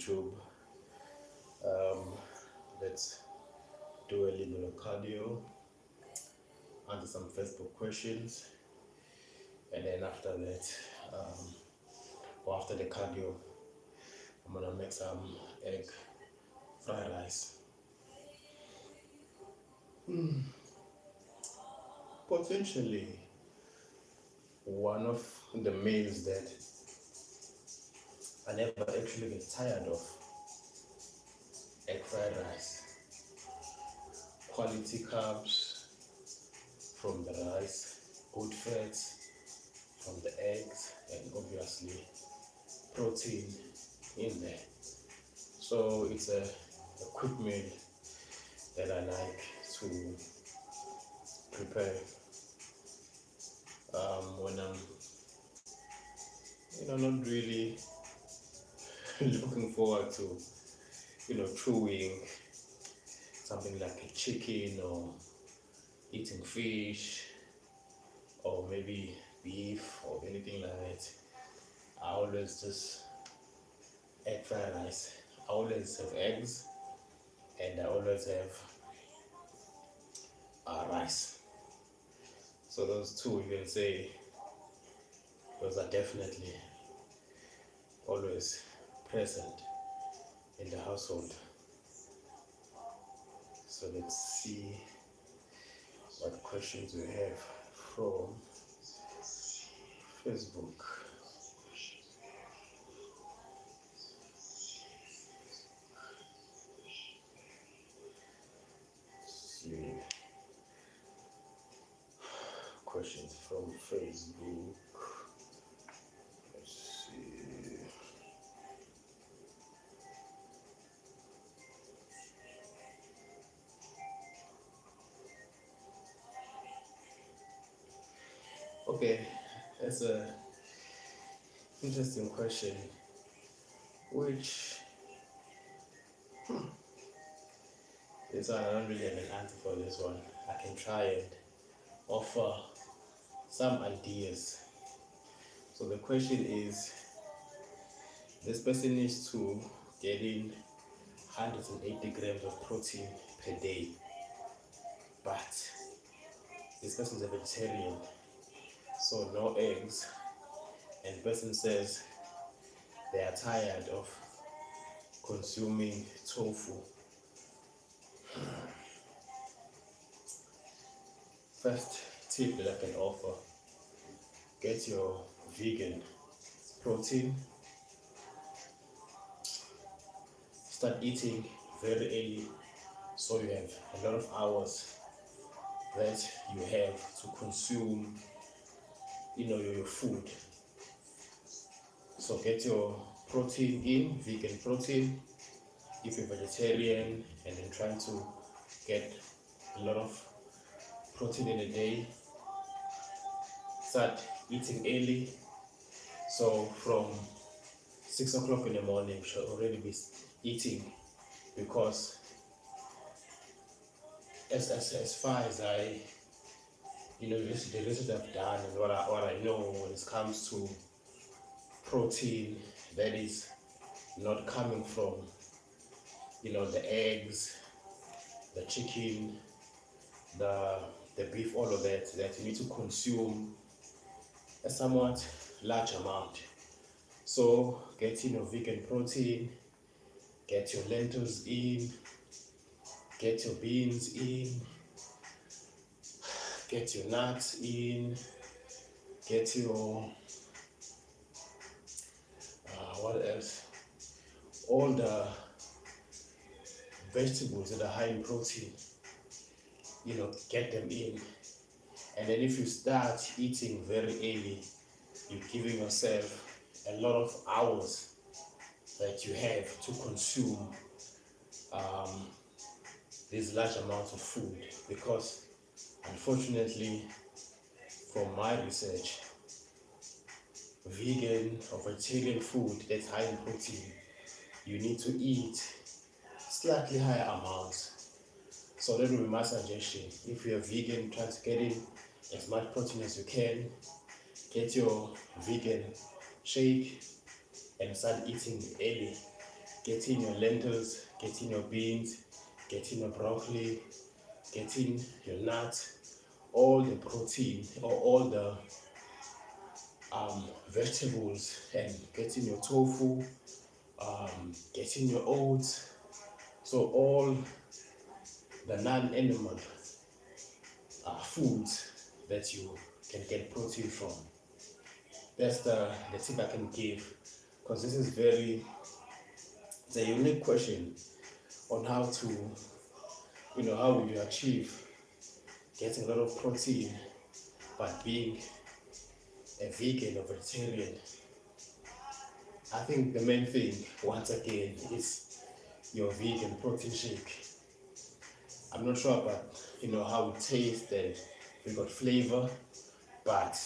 YouTube. Um, let's do a little bit of cardio, answer some Facebook questions, and then after that, or after the cardio, I'm gonna make some egg fried rice. Potentially one of the meals that I never actually get tired of: egg fried rice. Quality carbs from the rice, good fats from the eggs, and obviously protein in there. So it's a quick meal that I like to prepare when I'm, not really looking forward to, chewing something like a chicken or eating fish or maybe beef or anything like that. I always just egg fried rice. I always have eggs and I always have rice. So those two, you can say, those are definitely always present in the household. So let's see what questions we have from Facebook. Let's see questions from Facebook. Let's see. Okay, that's a interesting question, which this one I don't really have an answer for this one. I can try and offer some ideas. So the question is, this person needs to get in 180 grams of protein per day, but this person is a vegetarian, so no eggs, and the person says they are tired of consuming tofu. First tip that I can offer: get your vegan protein. Start eating very early so you have a lot of hours that you have to consume your food. So get your protein in, vegan protein, if you're vegetarian and then trying to get a lot of protein in a day. Start eating early, so from 6 o'clock in the morning you should already be eating, because as far as I the research I've done and what I know when it comes to protein that is not coming from the eggs, the chicken, the beef, all of that you need to consume a somewhat large amount. So get your vegan protein, get your lentils in, get your beans in, get your nuts in, get your what else? All the vegetables that are high in protein, get them in. And then if you start eating very early, you're giving yourself a lot of hours that you have to consume these large amounts of food, because unfortunately, from my research, vegan or vegetarian food that's high in protein, you need to eat slightly higher amounts. So that will be my suggestion. If you're vegan, try to get in as much protein as you can. Get your vegan shake and start eating early. get in your lentils, get in your beans, get in your broccoli, get in your nuts, all the protein or all the vegetables, and get in your tofu, get in your oats. So all the non-animal foods that you can get protein from. That's the tip I can give, because this is it's a unique question on how to, how will you achieve getting a lot of protein but being a vegan or vegetarian. I think the main thing, once again, is your vegan protein shake. I'm not sure about, how it tastes and if it got flavor, but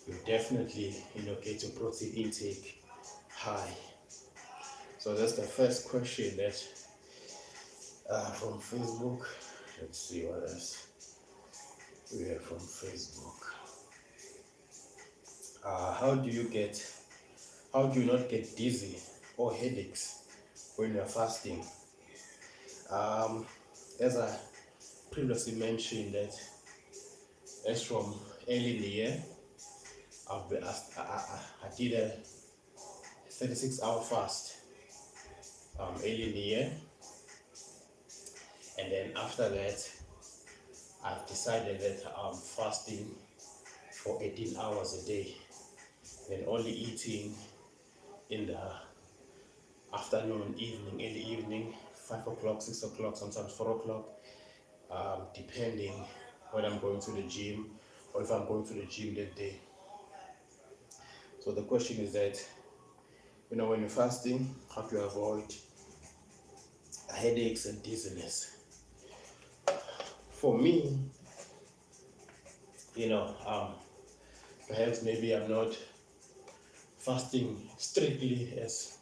you definitely, get your protein intake high. So that's the first question that from Facebook. Let's see what else we have from Facebook. How do you not get dizzy or headaches when you're fasting? As I previously mentioned, that as from early in the year, I did a 36-hour fast early in the year, and then after that I've decided that I'm fasting for 18 hours a day and only eating in the afternoon, evening, in the evening, 5 o'clock, 6 o'clock, sometimes 4 o'clock, depending when I'm going to the gym or if I'm going to the gym that day. So the question is that, when you're fasting, how do you avoid headaches and dizziness? For me, perhaps maybe I'm not fasting strictly as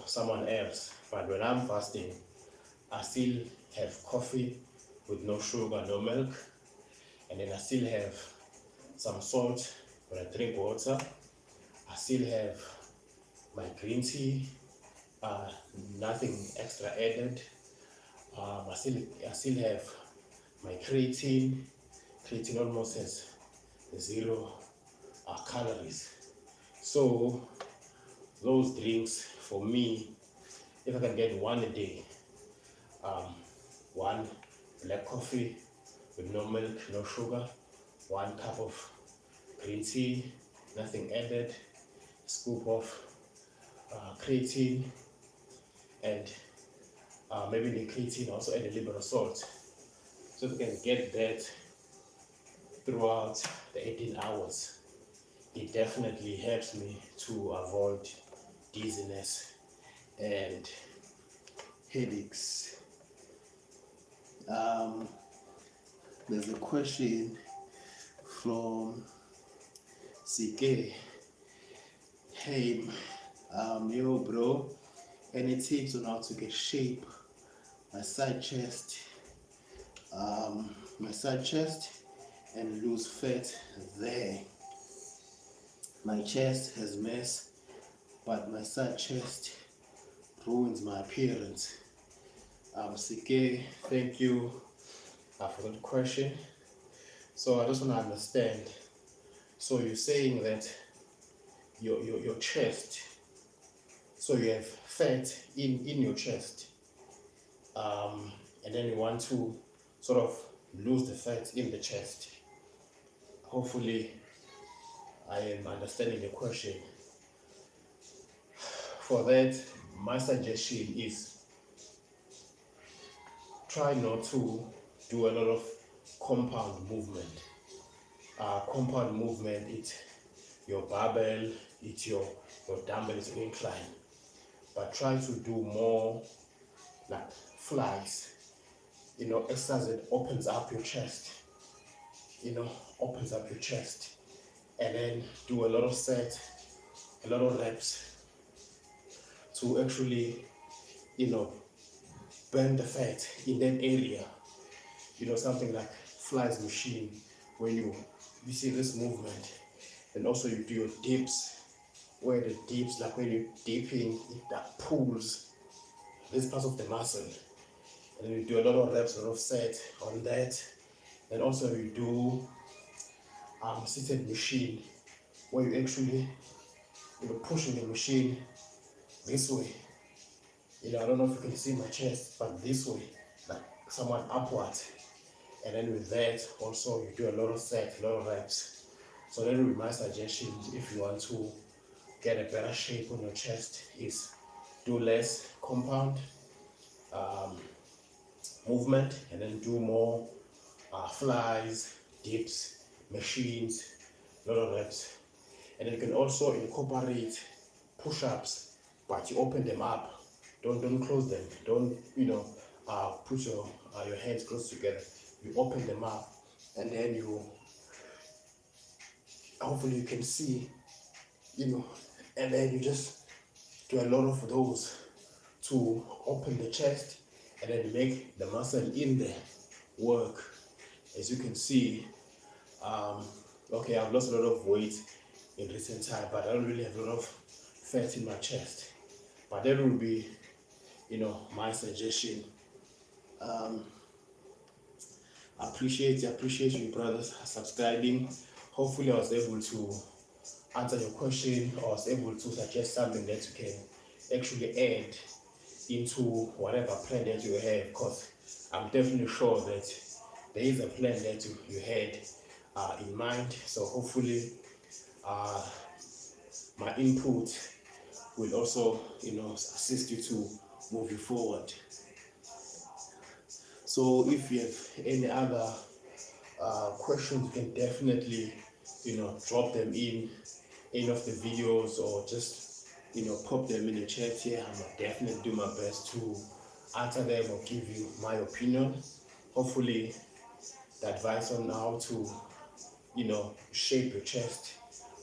someone else, but when I'm fasting, I still have coffee with no sugar, no milk, and then I still have some salt when I drink water. I still have my green tea, nothing extra added. I still have my creatine. Creatine almost has 0 calories. So those drinks for me, if I can get one a day, one black coffee with no milk, no sugar, 1 cup of green tea, nothing added, scoop of creatine, and maybe the creatine also add a little bit of salt. So if we can get that throughout the 18 hours, it definitely helps me to avoid dizziness and headaches. There's a question from CK. Hey, yo bro, any tips on how to get shape my side chest and lose fat there? My chest has mass, but my side chest ruins my appearance. CK, thank you for the question. So I just want to understand. So you're saying that your chest, so you have fat in your chest, and then you want to sort of lose the fat in the chest. Hopefully I am understanding the question. For that, my suggestion is try not to do a lot of compound movement. Compound movement, it's your barbell, it's your dumbbell, it's your incline. But try to do more like flies, exercise that opens up your chest, opens up your chest. And then do a lot of sets, a lot of reps to actually, burn the fat in that area. Something like flies machine, when you see this movement, and also you do your dips, where the dips, like when you're dipping, that pulls this part of the muscle. And then you do a lot of reps, a lot of set on that. And also you do seated machine, where you actually pushing the machine this way. I don't know if you can see my chest, but this way, like somewhat upward. And then with that, also you do a lot of sets, a lot of reps. So that would be my suggestion if you want to get a better shape on your chest, is do less compound movement and then do more flies, dips, machines, a lot of reps. And then you can also incorporate push-ups, but you open them up. Don't close them. Don't put your hands close together. You open them up, and then hopefully you can see, and then you just do a lot of those to open the chest and then make the muscle in there work. As you can see, okay, I've lost a lot of weight in recent time, but I don't really have a lot of fat in my chest. But that will be, my suggestion. I appreciate you, brothers, subscribing. Hopefully I was able to answer your question, or was able to suggest something that you can actually add into whatever plan that you have, because I'm definitely sure that there is a plan that you had in mind. So hopefully my input will also assist you to move you forward. So if you have any other questions, you can definitely drop them in any of the videos, or just pop them in the chat here. I'm gonna definitely do my best to answer them or give you my opinion. Hopefully the advice on how to shape your chest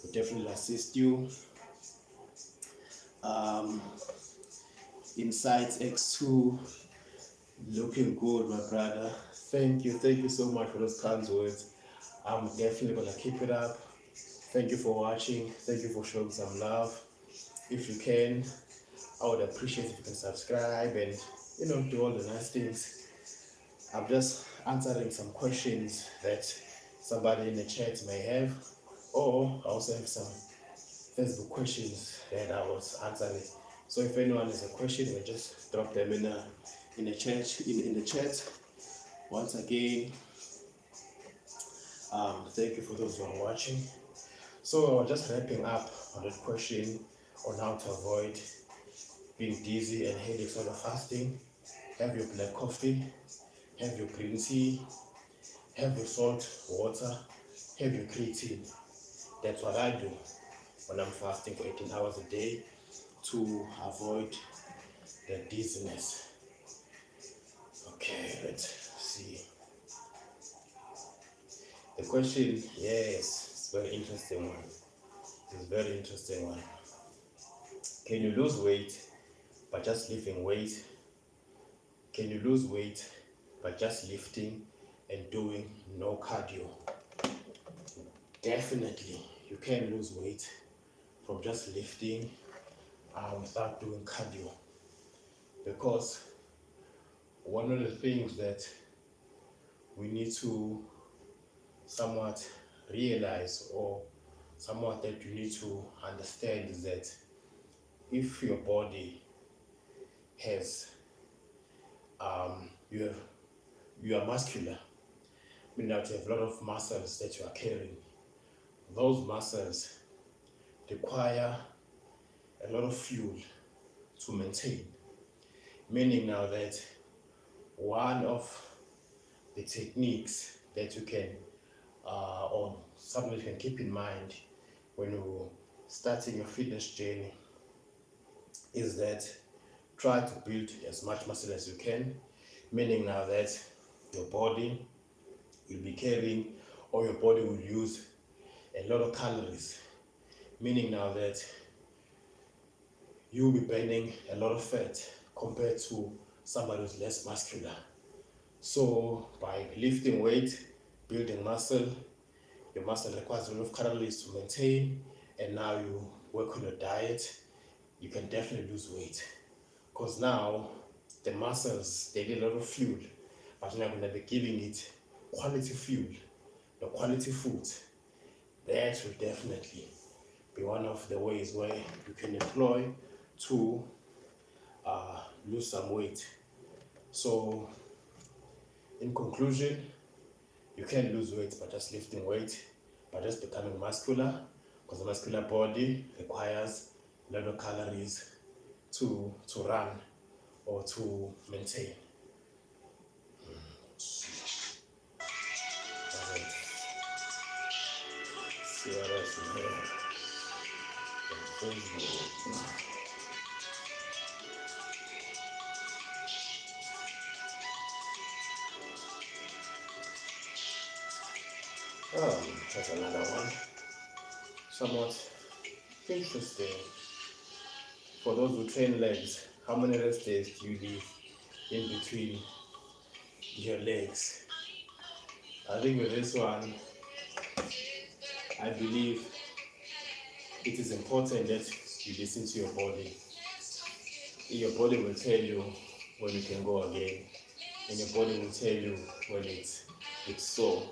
will definitely assist you. Insights X2, looking good, my brother. Thank you so much for those kind words. I'm definitely gonna keep it up. Thank you for watching. Thank you for showing some love. If you can, I would appreciate if you can subscribe and do all the nice things. I'm just answering some questions that somebody in the chat may have, or I also have some Facebook questions that I was answering. So if anyone has a question, you can just drop them in the chat. Once again, thank you for those who are watching. So just wrapping up on that question on how to avoid being dizzy and headaches while fasting. Have your black coffee, have your green tea, have your salt water, have your creatine. That's what I do when I'm fasting for 18 hours a day to avoid the dizziness. Okay, let's see. The question, yes, it's a very interesting one. It's a very interesting one. Can you lose weight by just lifting weight? Can you lose weight by just lifting and doing no cardio? Definitely, you can lose weight from just lifting without doing cardio. Because one of the things that we need to somewhat realize, or somewhat that you need to understand, is that if your body has you are muscular, meaning that you have a lot of muscles that you are carrying. Those muscles require a lot of fuel to maintain, meaning now that one of the techniques that you can or something you can keep in mind when you're starting your fitness journey is that try to build as much muscle as you can, meaning now that your body will be carrying, or your body will use a lot of calories, meaning now that you'll be burning a lot of fat compared to somebody who's less muscular. So by lifting weight, building muscle, your muscle requires a lot of calories to maintain, and now you work on your diet, you can definitely lose weight. Because now the muscles, they need a lot of fuel, but now we're going to be giving it quality fuel, the quality food. That will definitely be one of the ways where you can employ to lose some weight. So in conclusion, you can lose weight by just lifting weight, by just becoming muscular, because the muscular body requires a lot of calories to run or to maintain. Alright. See what else we have. Facebook. That's another one. Somewhat interesting. For those who train legs, how many rest days do you leave in between your legs? I think with this one, I believe it is important that you listen to your body. Your body will tell you when you can go again, and your body will tell you when it's sore.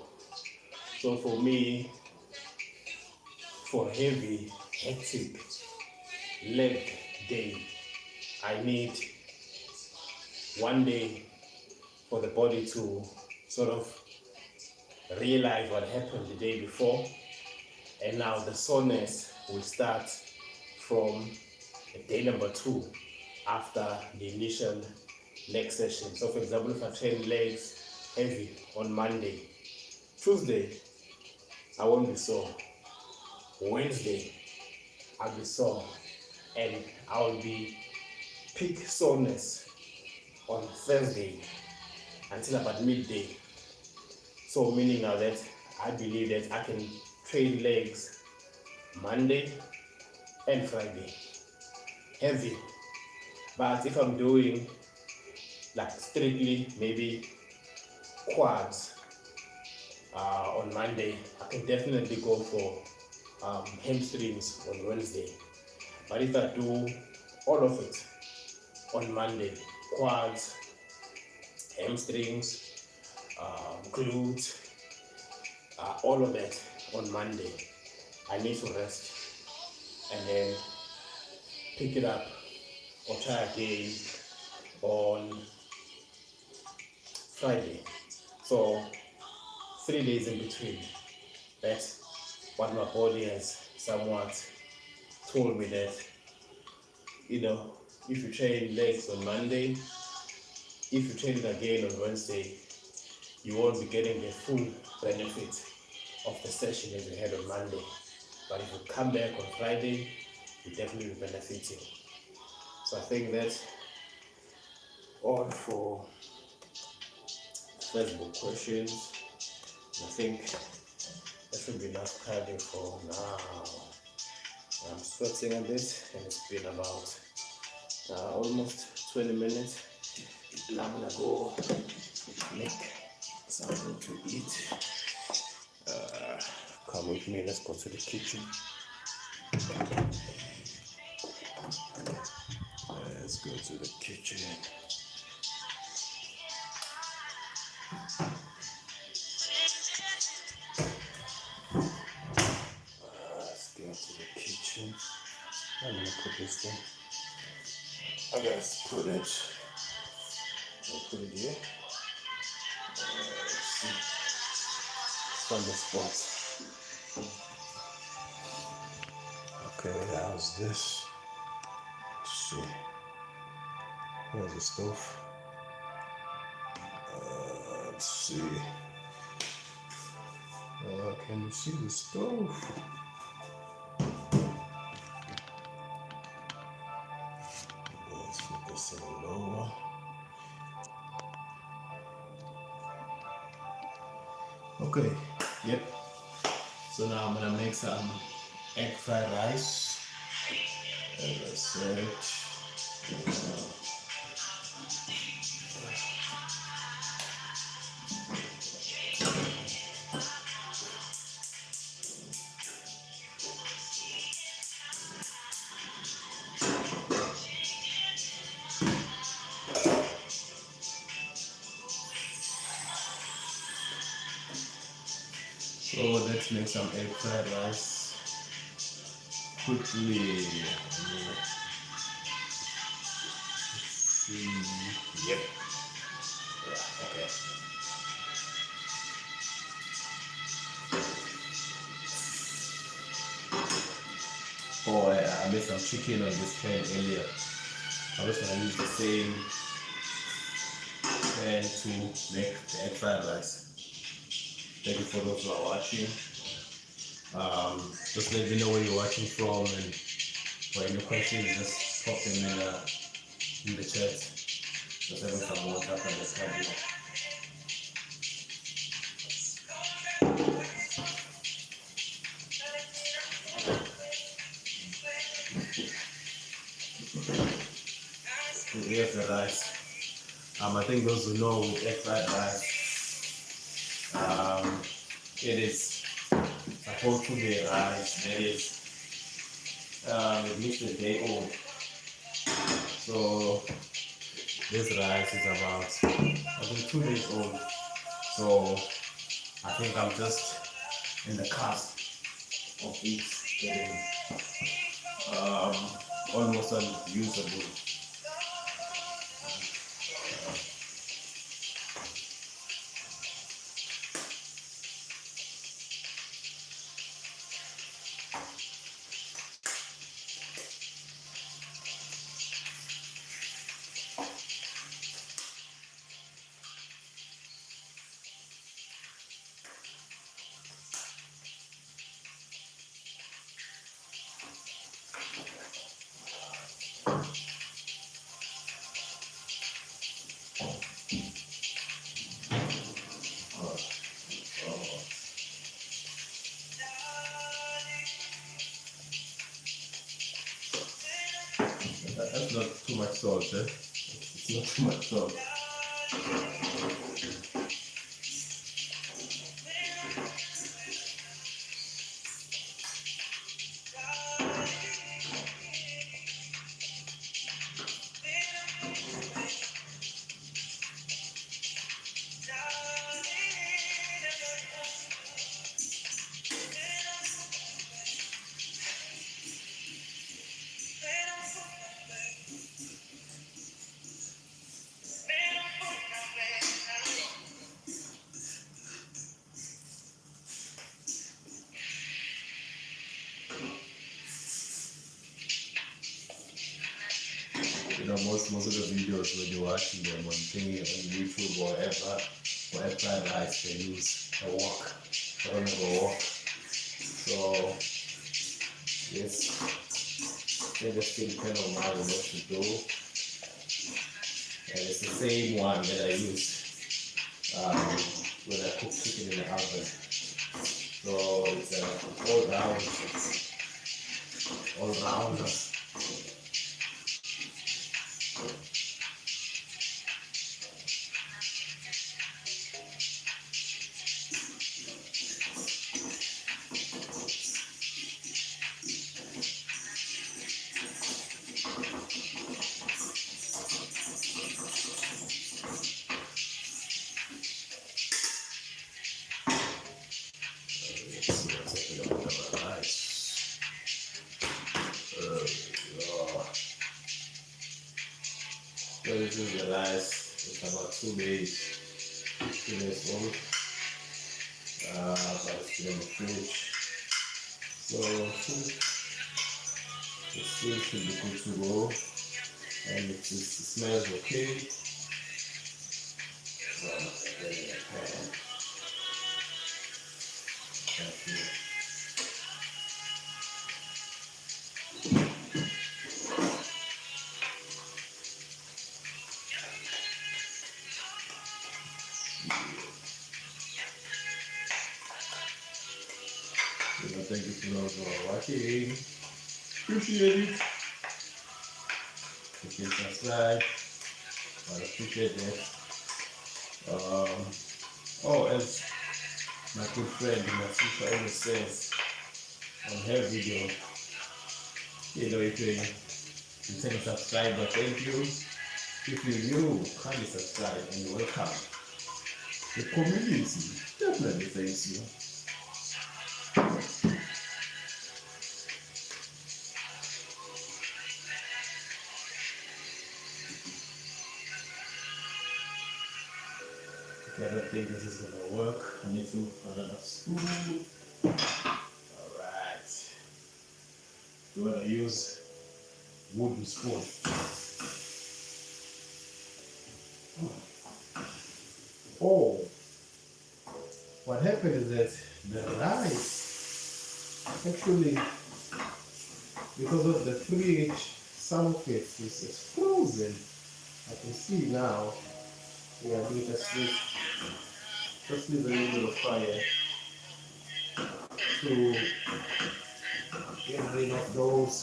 So for me, for heavy, hectic leg day, I need 1 day for the body to sort of realize what happened the day before, and now the soreness will start from day number 2 after the initial leg session. So for example, if I train legs heavy on Monday, Tuesday I won't be sore, Wednesday I'll be sore, and I'll be peak soreness on Thursday until about midday. So meaning now that I believe that I can train legs Monday and Friday heavy. But if I'm doing like strictly maybe quads on Monday, I can definitely go for hamstrings on Wednesday. But if I do all of it on Monday, quads, hamstrings, glutes, all of that on Monday, I need to rest and then pick it up or try again on Friday. So 3 days in between. That's what my body has somewhat told me, that if you train legs on Monday, if you train it again on Wednesday, you won't be getting the full benefit of the session that you had on Monday. But if you come back on Friday, you definitely be benefiting. So I think that's all for Facebook questions. I think that should be enough cardio for now. I'm sweating a bit, and it's been about almost 20 minutes. Now I'm gonna go make something to eat. Come with me, let's go to the kitchen. Let's go to the kitchen. Let's go to the kitchen. I'm gonna put this thing. I gotta put it. I'll put it here. Let's see. From the spot. Okay, how's this? Let's see. Where's the stove? Let's see. Can you see the stove? Let's put this a little lower. Okay, yep. So now I'm gonna make some egg fried rice. As I said. let's make some egg fried rice quickly. Yep. Yeah, okay. Oh, I made some chicken on this pan earlier. I'm just gonna use the same pan to make the egg fried rice. Thank you for those who are watching. Just let me know where you're watching from, and for any questions, just pop them in the chat. Just having some water from the table. Here's the rice. I think those who know with egg fried rice, it is supposed to be rice that is at least a day old. So this rice is about, I think, 2 days old. So I think I'm just in the cusp of it getting almost unusable. That's not too much salt, eh? It's not too much salt. Most of the videos when you're watching them on thingy on YouTube or whatever rice they use a wok. I don't have a wok. So yes, they just still depend on how what to do. And it's the same one that I use when I cook chicken in the oven. So it's all round. So this is the rice. It's about 2 days, 2 days old. But it's still in the fridge. So the soup should be good to go, and it smells okay. So I'm going to put it in the pan. Thank you so much for watching. Appreciate it. If you subscribe, I appreciate it. As my good friend Natisha always says on her video, if you say subscribe, but thank you. If you're new, kindly subscribe and welcome. The community definitely thanks you. I don't think this is gonna work. I need to spoon. Alright. You wanna use wooden spoon. Oh, what happened is that the rice actually, because of the fridge, some of it is frozen. I can see now. Yeah, we just leave a little bit of fire to get rid of those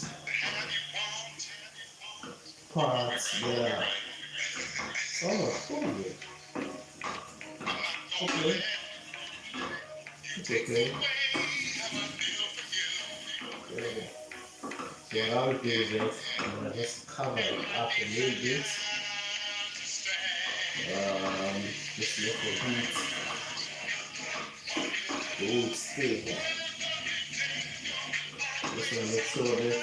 parts that are somewhat frozen. Okay, it's okay. Okay. So what I'll do is that I'm gonna just cover it up a little bit. Just let the heat go stay. Just wanna make sure that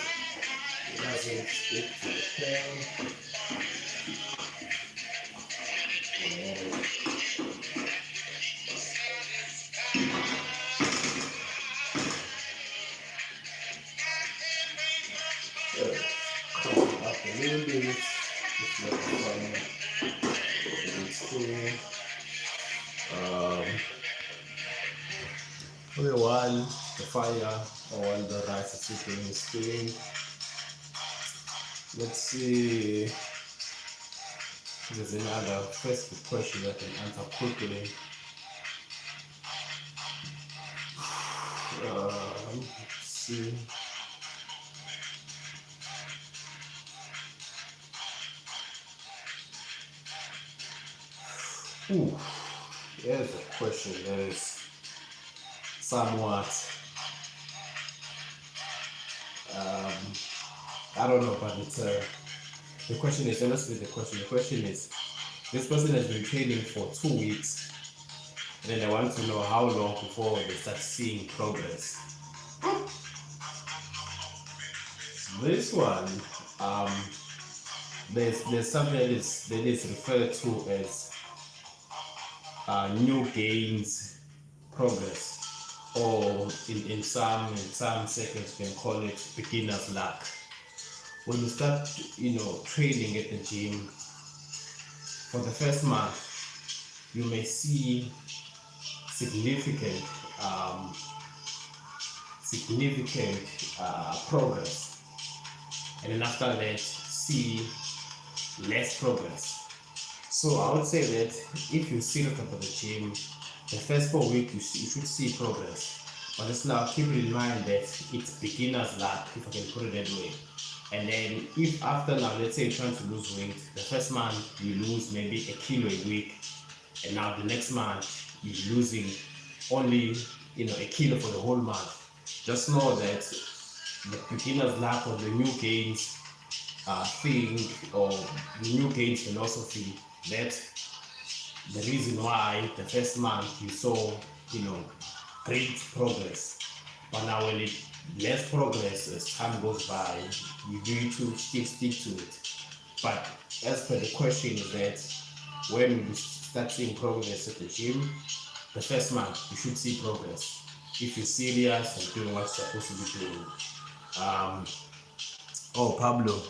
it doesn't stick to the pan. Cover it up a little bit. Just let the fire go stay. While the fire or while the rice is stewing, let's see if there's any other Facebook question that I can answer quickly. Let's see. Ooh, here's a question that is somewhat, I don't know, but it's the question is, honestly, the question is, this person has been training for 2 weeks, and then they want to know how long before they start seeing progress. This one, there's something that is referred to as new gains progress, or in some seconds you can call it beginner's luck. When you start training at the gym for the first month, you may see significant progress, and then after that see less progress. So I would say that if you serious about the gym, the first 4 weeks you should see progress. But just now keep in mind that it's beginner's luck, if I can put it that way. And then if after now, let's say you're trying to lose weight, the first month you lose maybe a kilo a week, and now the next month you're losing only a kilo for the whole month. Just know that the beginner's luck or the new gains thing, or the new gains philosophy, that the reason why the first month you saw great progress, but now when it less progress as time goes by, you need to still stick to it. But as per the question is that when you start seeing progress at the gym, the first month you should see progress if you're serious and doing what you're supposed to be doing. Oh, Pablo,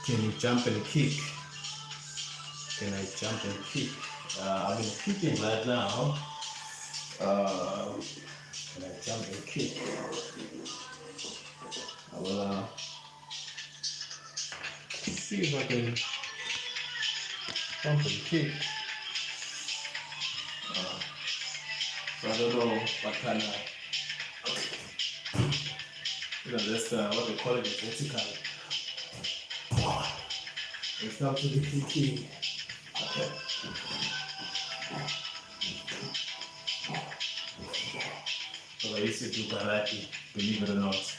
can you jump and kick? Can I jump and kick? I've been kicking right now. Can I jump and kick? I will see if I can jump and kick. I don't know what kind of, that's what they call it, vertical. It's not to be kicking. Okay. So I used to do karate, believe it or not.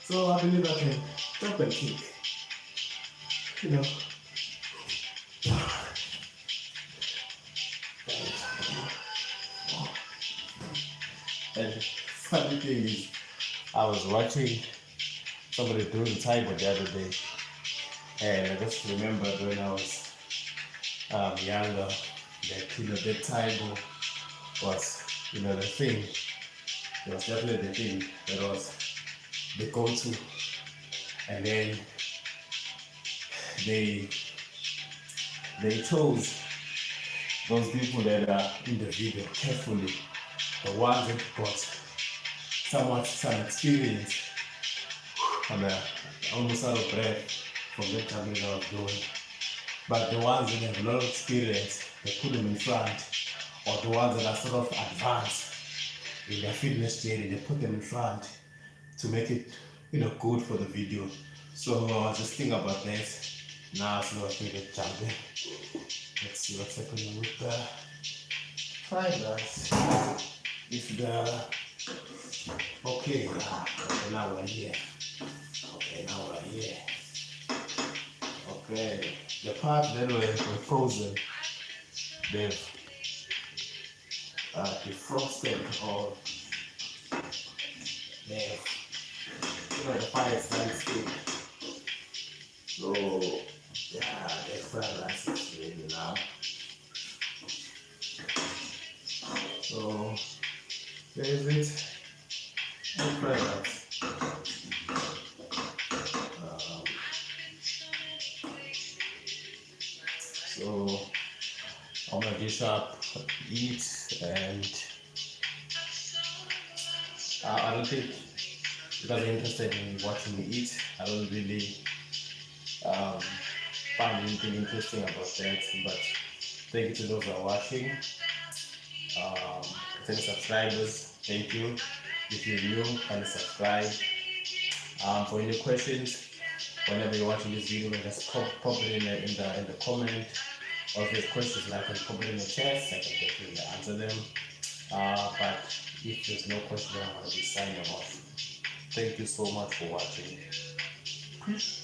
So I believe I can jump and kick. And funny thing is, I was watching somebody doing Taibo the other day, and I just remembered when I was younger, that that Taibo was the thing. It was definitely the thing that was the go-to, and then they chose those people that are in the video carefully, the ones that got some experience. I'm almost out of breath from the jumping I was doing. But the ones that have a lot of experience, they put them in front, or the ones that are sort of advanced in their fitness journey, they put them in front to make it good for the video. So I was just thinking about this. Now so I think it's jumping. Let's see what's happening with the fried rice. If the okay, now we're here. Okay, now we're here. Okay, the part that were frozen, they've defrosted, or they've the fire is very thick. So yeah, the fried rice is ready now. So there is it. The fried rice. So I'm gonna dish up, eat, and I don't think you guys are interested in watching me eat. I don't really find anything interesting about that, but thank you to those who are watching. 10 subscribers, thank you. If you're new, kindly subscribe. For any questions, whenever you're watching this video, just pop it in the comment. Or if there's questions that I can pop it in the chat, I can definitely answer them. But if there's no question, I'm going to be signing off. Thank you so much for watching. Peace.